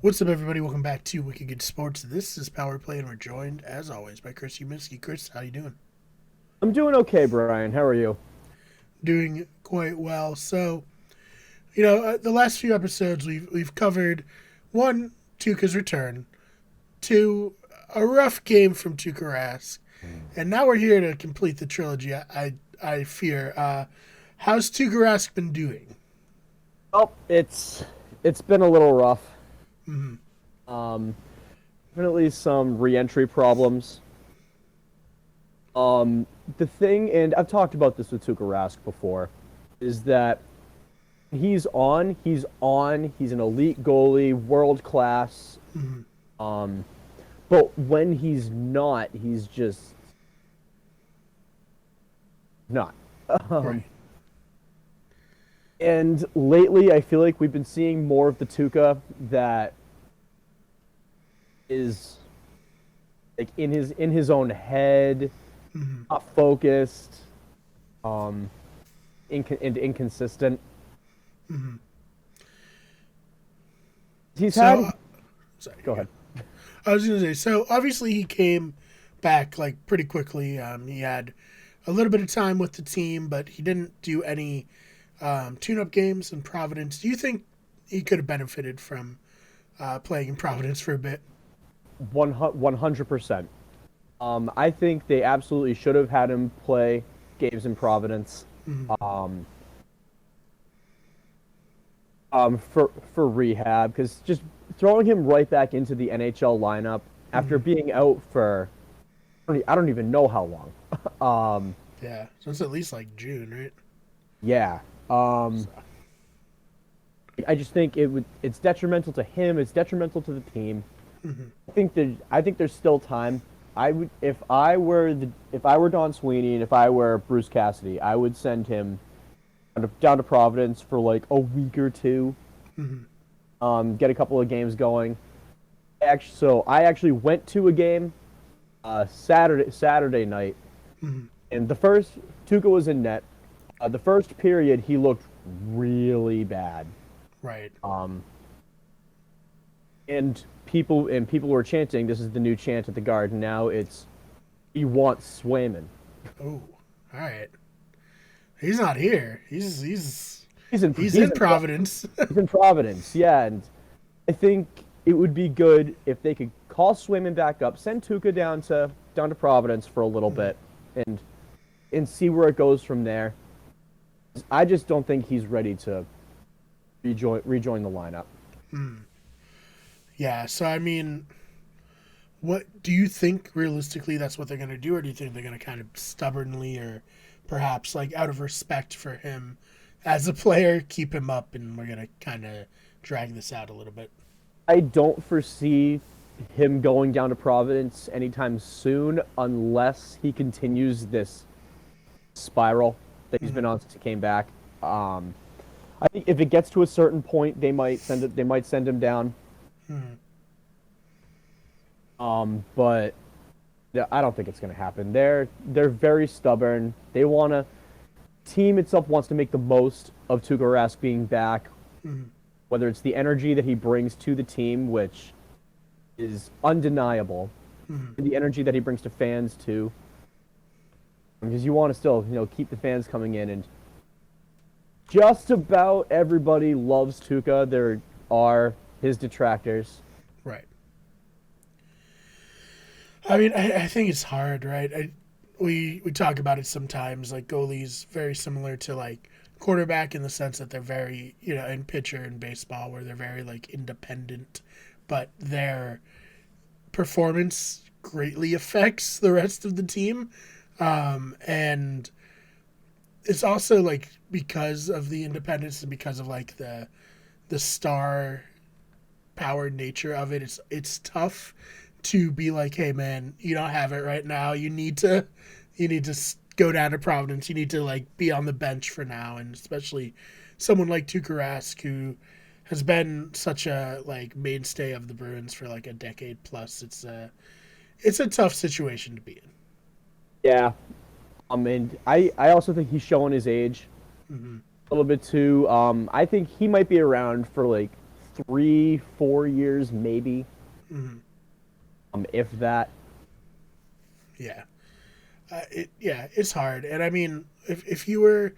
What's up, everybody? Welcome back to Wicked Good Sports. This is Power Play, and we're joined, as always, by Chris Uminski. Chris, how you doing? I'm doing okay, Brian. How are you? Doing quite well. So, the last few episodes we've covered one, Tuukka's return, two, a rough game from Tuukka Rask, and now we're here to complete the trilogy. I fear. How's Tuukka Rask been doing? Oh, it's been a little rough. Mm-hmm. Um, Definitely some re-entry problems. The thing, and I've talked about this with Tuukka Rask before, is that he's on. He's an elite goalie, world class. Mm-hmm. Um, but when he's not, he's just not. Right. Um, And lately, I feel like we've been seeing more of the Tuca that is like in his own head, Mm-hmm. not focused, um, and inconsistent. Mm-hmm. He's So, had. sorry. Go ahead. I was going to say, so obviously he came back like pretty quickly. He had a little bit of time with the team, but he didn't do any tune-up games in Providence. Do you think he could have benefited from playing in Providence for a bit? 100%. I think they absolutely should have had him play games in Providence. Mm-hmm. Um, for rehab, because just throwing him right back into the NHL lineup after Mm-hmm. being out for I don't even know how long. Um, Yeah, so it's at least like June, right? yeah. So, Um, I just think it's detrimental to him. It's detrimental to the team. mm-hmm. I think there's still time. I would if I were Don Sweeney and if I were Bruce Cassidy, I would send him down to Providence for like a week or two. Mm-hmm. Get a couple of games going. I actually went to a game Saturday night, Mm-hmm. and the first Tuca was in net. The first period he looked really bad. Right. Um, and people were chanting, "This is the new chant at the Garden." Now it's he wants Swayman. Oh, all right. He's not here. He's He's in he's he's in in Providence. he's in Providence, yeah, and I think it would be good if they could call Swayman back up, send Tuca down to Providence for a little bit, and see where it goes from there. I just don't think he's ready to rejoin the lineup. Yeah. So I mean, what do you think realistically that's what they're going to do, or do you think they're going to kind of stubbornly, or perhaps like out of respect for him as a player, keep him up, and we're going to kind of drag this out a little bit? I don't foresee him going down to Providence anytime soon unless he continues this spiral that he's been Mm-hmm. on since he came back. I think if it gets to a certain point, they might send him down. Mm-hmm. But yeah, I don't think it's going to happen. They're very stubborn. Team itself wants to make the most of Tuukka Rask being back, Mm-hmm. whether it's the energy that he brings to the team, which is undeniable, Mm-hmm. and the energy that he brings to fans too. Because you want to still, keep the fans coming in, and just about everybody loves Tuukka. There are his detractors. Right. I mean, I think it's hard, right? We talk about it sometimes. Like goalies, very similar to like quarterback in the sense that they're very, in pitcher in baseball, where they're very like independent, but their performance greatly affects the rest of the team. And it's also like because of the independence and because of like the star powered nature of it, it's tough to be like, hey man, you don't have it right now. You need to go down to Providence. You need to like be on the bench for now, and especially someone like Tuukka Rask who has been such a like mainstay of the Bruins for like a decade plus. It's a tough situation to be in. Yeah. And I also think he's showing his age Mm-hmm. a little bit too. I think he might be around for like 3-4 years, maybe. Mm-hmm. If that. Yeah. It's hard. And I mean, if you were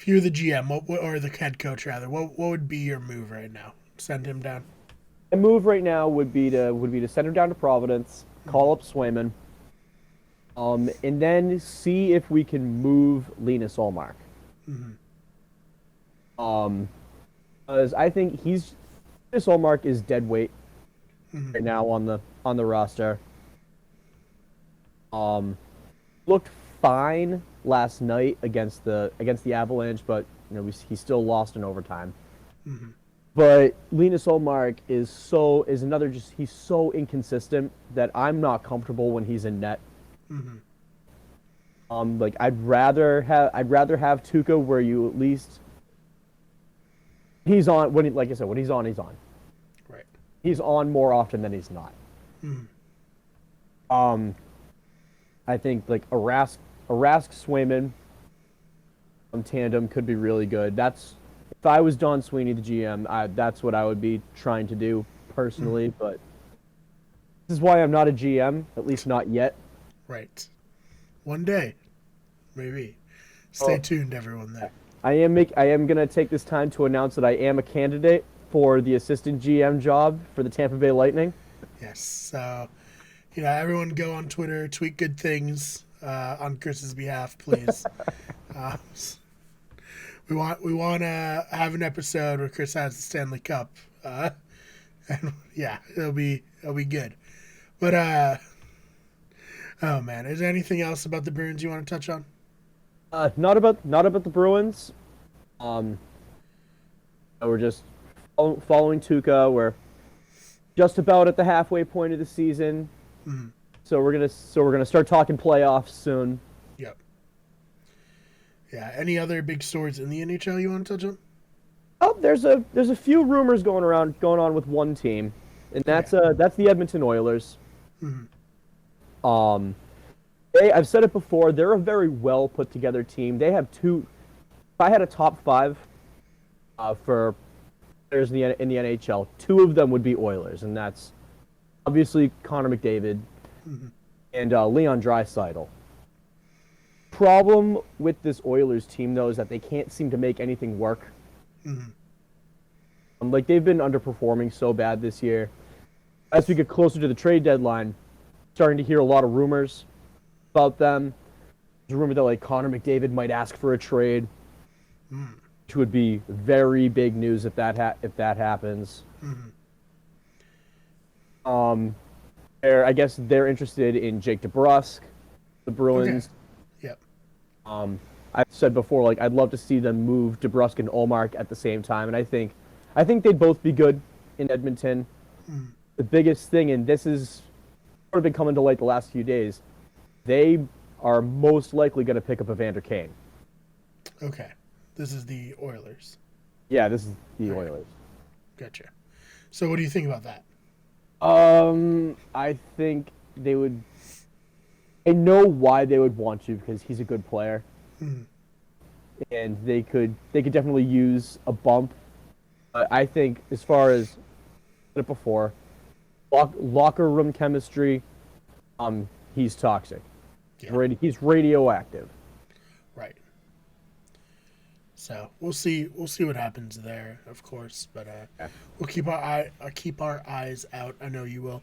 the GM, or the head coach rather, what would be your move right now? Send him down. A move right now would be to send him down to Providence, call up Swayman, and then see if we can move Linus Ullmark. Mm-hmm. Because I think Linus Ullmark is dead weight Mm-hmm. right now on the roster. Looked fine last night against the Avalanche, but he still lost in overtime. Mm-hmm. But Linus Ullmark is he's so inconsistent that I'm not comfortable when he's in net. Mm-hmm. Like I'd rather have Tuukka where you at least he's on like I said, when he's on, he's on. Right. He's on more often than he's not. Mm-hmm. I think like a Rask Swayman tandem could be really good. If I was Don Sweeney, the GM, that's what I would be trying to do personally. Mm-hmm. But this is why I'm not a GM, at least not yet. Right. One day, maybe. Stay tuned, everyone. There. I am gonna take this time to announce that I am a candidate for the assistant GM job for the Tampa Bay Lightning. Yes. So, everyone go on Twitter, tweet good things on Chris's behalf, please. We want to have an episode where Chris has the Stanley Cup, and yeah, it'll be good. But oh man, is there anything else about the Bruins you want to touch on? Not about the Bruins. We're just following Tuukka. We're just about at the halfway point of the season, Mm-hmm. so we're gonna start talking playoffs soon. Yep. Yeah. Any other big stories in the NHL you want to touch on? Oh, there's a few rumors going on with one team, and that's the Edmonton Oilers. Mm-hmm. I've said it before. They're a very well put together team. They have two. If I had a top five for players in the NHL, two of them would be Oilers, and that's obviously Connor McDavid Mm-hmm. and Leon Draisaitl. Problem with this Oilers team though is that they can't seem to make anything work. Mm-hmm. Like they've been underperforming so bad this year. As we get closer to the trade deadline, starting to hear a lot of rumors about them. There's a rumor that like Connor McDavid might ask for a trade, which would be very big news if that happens. Mm-hmm. I guess they're interested in Jake DeBrusk, the Bruins. Okay. Yep. I've said before, like I'd love to see them move DeBrusk and Ullmark at the same time, and I think they'd both be good in Edmonton. Mm-hmm. The biggest thing, and this is sort of been coming to light the last few days, they are most likely going to pick up Evander Kane. Okay. This is the Oilers. Yeah, this is the Oilers. Gotcha. So what do you think about that? I think they would. I know why they would want you because he's a good player, and they could definitely use a bump. I think as far as I said it before, locker room chemistry, he's toxic. Yeah. He's radioactive. Right. So we'll see what happens there, of course. But we'll keep our eyes out. I know you will.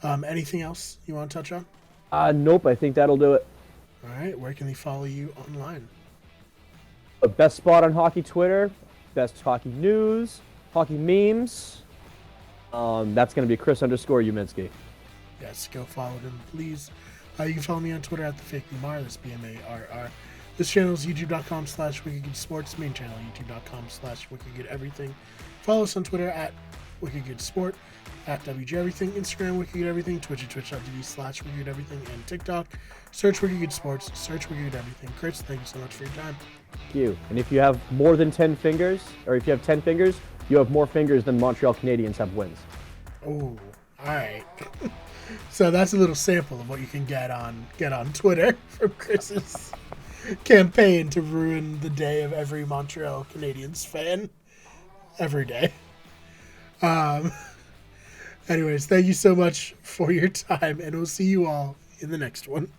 Anything else you want to touch on? Nope. I think that'll do it. All right. Where can they follow you online? The best spot on hockey Twitter, best hockey news, hockey memes. That's going to be Chris_Uminski. Yes, go follow him, please. You can follow me on Twitter at @thefakeMar. That's BMARR. This channel is youtube.com/WickedGoodSports. Main channel, youtube.com/WickedGoodEverything. Follow us on Twitter at WickedGoodSport, at WGEverything, Instagram, WickedGoodEverything, Twitch at twitch.tv/WickedGoodEverything, and TikTok. Search WickedGoodSports, search WickedGoodEverything. Chris, thank you so much for your time. Thank you. And if you have more than 10 fingers, or if you have 10 fingers, you have more fingers than Montreal Canadiens have wins. Oh, all right. So that's a little sample of what you can get on Twitter from Chris's campaign to ruin the day of every Montreal Canadiens fan every day. Um, anyways, thank you so much for your time, and we'll see you all in the next one.